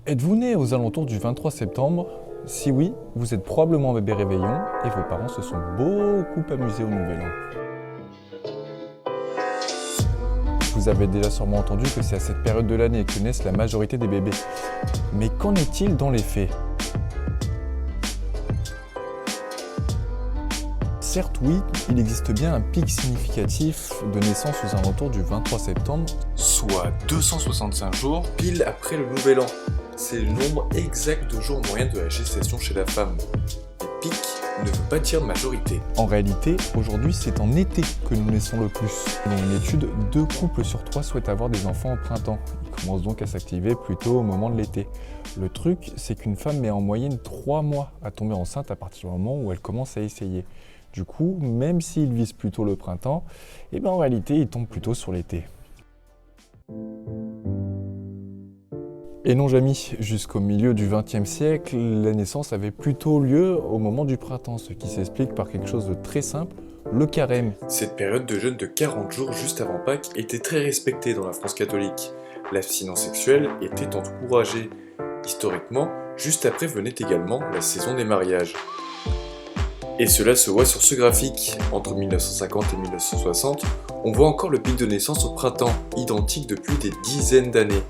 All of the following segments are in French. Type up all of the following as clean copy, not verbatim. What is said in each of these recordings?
Êtes-vous né aux alentours du 23 septembre? Si oui, vous êtes probablement un bébé réveillon et vos parents se sont beaucoup amusés au Nouvel An. Vous avez déjà sûrement entendu que c'est à cette période de l'année que naissent la majorité des bébés. Mais qu'en est-il dans les faits? Certes oui, il existe bien un pic significatif de naissance aux alentours du 23 septembre, soit 265 jours pile après le Nouvel An. C'est le nombre exact de jours moyens de la gestation chez la femme. Et pic ne veut pas dire majorité. En réalité, aujourd'hui, c'est en été que nous naissons le plus. Dans une étude, 2 couples sur 3 souhaitent avoir des enfants au printemps. Ils commencent donc à s'activer plutôt au moment de l'été. Le truc, c'est qu'une femme met en moyenne 3 mois à tomber enceinte à partir du moment où elle commence à essayer. Du coup, même s'ils visent plutôt le printemps, en réalité, ils tombent plutôt sur l'été. Et non Jamy, jusqu'au milieu du XXe siècle, la naissance avait plutôt lieu au moment du printemps, ce qui s'explique par quelque chose de très simple, le carême. Cette période de jeûne de 40 jours juste avant Pâques était très respectée dans la France catholique. L'abstinence sexuelle était encouragée. Historiquement, juste après venait également la saison des mariages. Et cela se voit sur ce graphique. Entre 1950 et 1960, on voit encore le pic de naissance au printemps, identique depuis des dizaines d'années.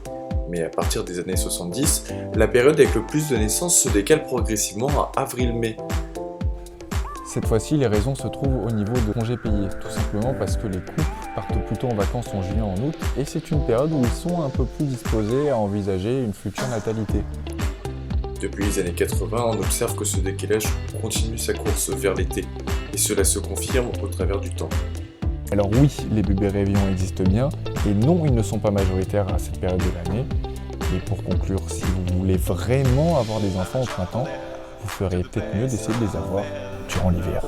Mais à partir des années 70, la période avec le plus de naissances se décale progressivement à avril-mai. Cette fois-ci, les raisons se trouvent au niveau de congés payés, tout simplement parce que les couples partent plutôt en vacances en juillet, en août, et c'est une période où ils sont un peu plus disposés à envisager une future natalité. Depuis les années 80, on observe que ce décalage continue sa course vers l'été, et cela se confirme au travers du temps. Alors oui, les bébés réveillons existent bien, et non, ils ne sont pas majoritaires à cette période de l'année. Et pour conclure, si vous voulez vraiment avoir des enfants au printemps, vous ferez peut-être mieux d'essayer de les avoir durant l'hiver.